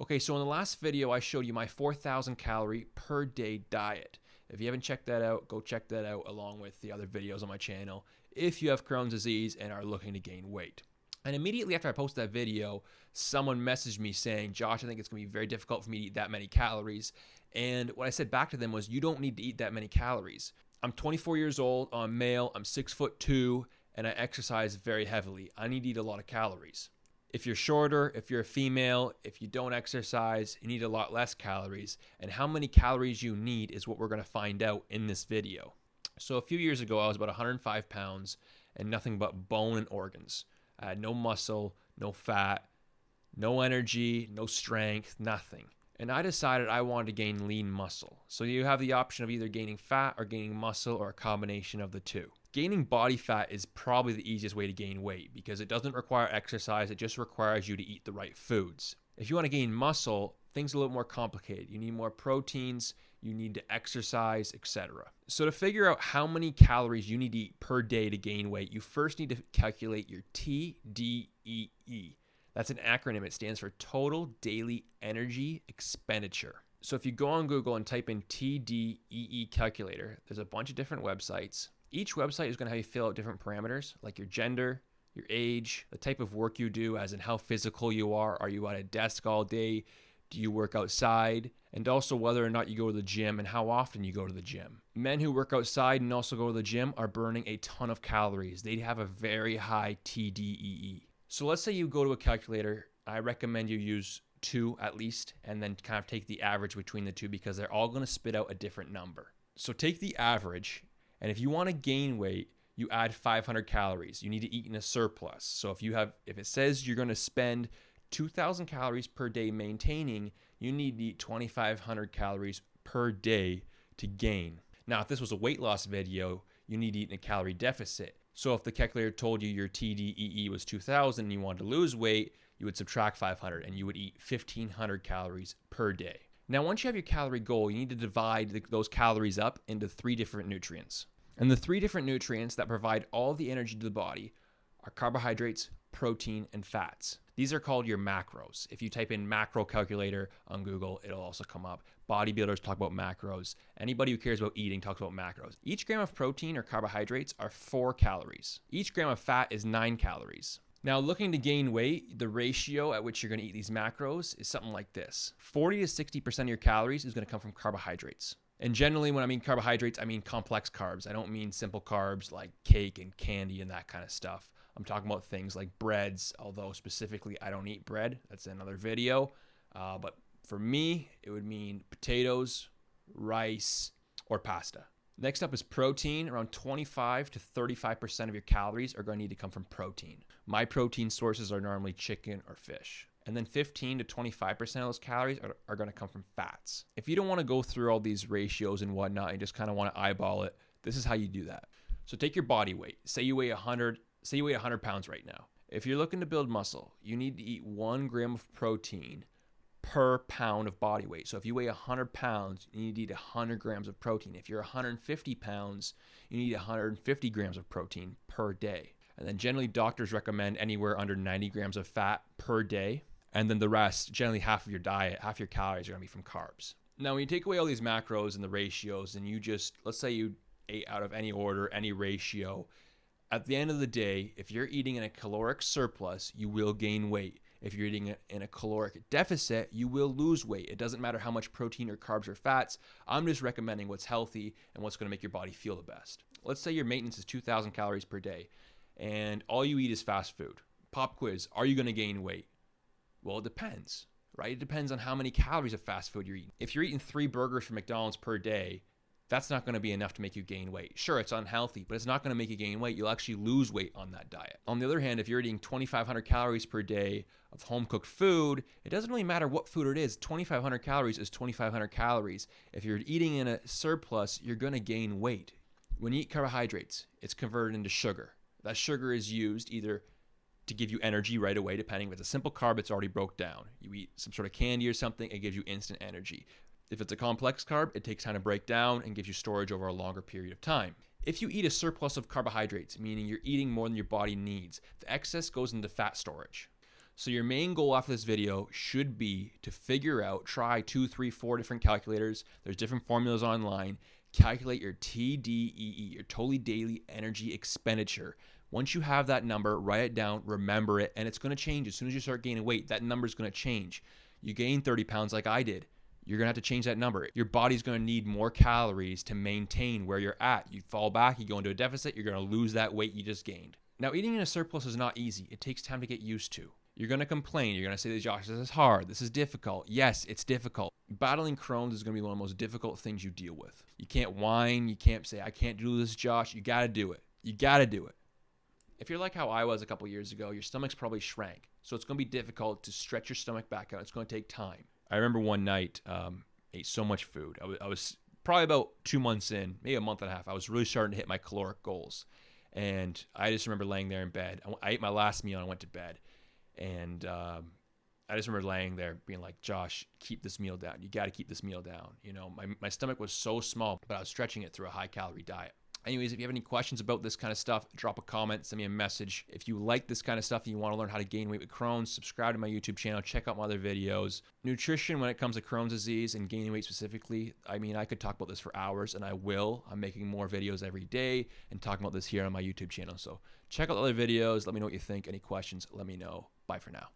Okay, so in the last video, I showed you my 4,000 calorie per day diet. If you haven't checked that out, go check that out along with the other videos on my channel if you have Crohn's disease and are looking to gain weight. And immediately after I posted that video, someone messaged me saying, Josh, I think it's going to be very difficult for me to eat that many calories. And what I said back to them was, you don't need to eat that many calories. I'm 24 years old, I'm male, I'm 6'2", and I exercise very heavily. I need to eat a lot of calories. If you're shorter, if you're a female, if you don't exercise, you need a lot less calories. And how many calories you need is what we're going to find out in this video. So a few years ago, I was about 105 pounds and nothing but bone and organs. I had no muscle, no fat, no energy, no strength, nothing. And I decided I wanted to gain lean muscle. So you have the option of either gaining fat or gaining muscle, or a combination of the two. Gaining body fat is probably the easiest way to gain weight because it doesn't require exercise. It just requires you to eat the right foods. If you want to gain muscle, things are a little more complicated. You need more proteins, you need to exercise, etc. So to figure out how many calories you need to eat per day to gain weight, you first need to calculate your TDEE. That's an acronym. It stands for Total Daily Energy Expenditure. So if you go on Google and type in TDEE calculator, there's a bunch of different websites. Each website is going to have you fill out different parameters like your gender, your age, the type of work you do, as in how physical you are. Are you at a desk all day? Do you work outside? And also whether or not you go to the gym and how often you go to the gym. Men who work outside and also go to the gym are burning a ton of calories. They have a very high TDEE. So let's say you go to a calculator. I recommend you use 2 at least, and then kind of take the average between the two because they're all going to spit out a different number. So take the average, and if you want to gain weight, you add 500 calories. You need to eat in a surplus. So if it says you're going to spend 2,000 calories per day maintaining, you need to eat 2,500 calories per day to gain. Now, if this was a weight loss video, you need to eat in a calorie deficit. So if the calculator told you your TDEE was 2,000 and you wanted to lose weight, you would subtract 500 and you would eat 1,500 calories per day. Now, once you have your calorie goal, you need to divide those calories up into 3 different nutrients. And the 3 different nutrients that provide all the energy to the body are carbohydrates, protein, and fats. These are called your macros. If you type in macro calculator on Google, it'll also come up. Bodybuilders talk about macros. Anybody who cares about eating talks about macros. Each gram of protein or carbohydrates are 4 calories. Each gram of fat is 9 calories. Now, looking to gain weight, the ratio at which you're going to eat these macros is something like this. 40 to 60% of your calories is going to come from carbohydrates. And generally, when I mean carbohydrates, I mean complex carbs. I don't mean simple carbs like cake and candy and that kind of stuff. I'm talking about things like breads, although specifically I don't eat bread. That's another video. But for me, it would mean potatoes, rice, or pasta. Next up is protein. Around 25 to 35% of your calories are going to need to come from protein. My protein sources are normally chicken or fish. And then 15 to 25% of those calories are going to come from fats. If you don't want to go through all these ratios and whatnot, and just kind of want to eyeball it, this is how you do that. So take your body weight. Say you weigh 100 pounds right now. If you're looking to build muscle, you need to eat 1 gram of protein per pound of body weight. So if you weigh 100 pounds, you need to eat 100 grams of protein. If you're 150 pounds, you need 150 grams of protein per day. And then generally doctors recommend anywhere under 90 grams of fat per day. And then the rest, generally half of your diet, half your calories are going to be from carbs. Now, when you take away all these macros and the ratios, and you just, let's say you ate out of any order, any ratio, at the end of the day, if you're eating in a caloric surplus, you will gain weight. If you're eating in a caloric deficit, you will lose weight. It doesn't matter how much protein or carbs or fats. I'm just recommending what's healthy and what's going to make your body feel the best. Let's say your maintenance is 2,000 calories per day, and all you eat is fast food. Pop quiz, are you going to gain weight? Well, it depends, right? It depends on how many calories of fast food you're eating. If you're eating 3 burgers from McDonald's per day, that's not going to be enough to make you gain weight. Sure, it's unhealthy, but it's not going to make you gain weight. You'll actually lose weight on that diet. On the other hand, if you're eating 2,500 calories per day of home-cooked food, it doesn't really matter what food it is. 2,500 calories is 2,500 calories. If you're eating in a surplus, you're going to gain weight. When you eat carbohydrates, it's converted into sugar. That sugar is used either to give you energy right away, depending if it's a simple carb, it's already broke down. You eat some sort of candy or something, it gives you instant energy. If it's a complex carb, it takes time to break down and gives you storage over a longer period of time. If you eat a surplus of carbohydrates, meaning you're eating more than your body needs, the excess goes into fat storage. So your main goal after this video should be to figure out, try 2, 3, 4 different calculators. There's different formulas online. Calculate your TDEE, your total daily energy expenditure. Once you have that number, write it down, remember it, and it's going to change. As soon as you start gaining weight, that number is going to change. You gain 30 pounds like I did. You're going to have to change that number. Your body's going to need more calories to maintain where you're at. You fall back, you go into a deficit, you're going to lose that weight you just gained. Now, eating in a surplus is not easy. It takes time to get used to. You're going to complain. You're going to say, Josh, this is hard. This is difficult. Yes, it's difficult. Battling Crohn's is going to be one of the most difficult things you deal with. You can't whine. You can't say, I can't do this, Josh. You got to do it. You got to do it. If you're like how I was a couple years ago, your stomach's probably shrank. So it's going to be difficult to stretch your stomach back out. It's going to take time. I remember one night, ate so much food. I was probably about 2 months in, maybe a month and a half. I was really starting to hit my caloric goals. And I just remember laying there in bed. I ate my last meal and I went to bed. And I just remember laying there being like, Josh, keep this meal down. You got to keep this meal down. You know, my stomach was so small, but I was stretching it through a high calorie diet. Anyways, if you have any questions about this kind of stuff, drop a comment, send me a message. If you like this kind of stuff and you want to learn how to gain weight with Crohn's, subscribe to my YouTube channel, check out my other videos. Nutrition when it comes to Crohn's disease and gaining weight specifically, I mean, I could talk about this for hours, and I will. I'm making more videos every day and talking about this here on my YouTube channel. So check out the other videos. Let me know what you think. Any questions, let me know. Bye for now.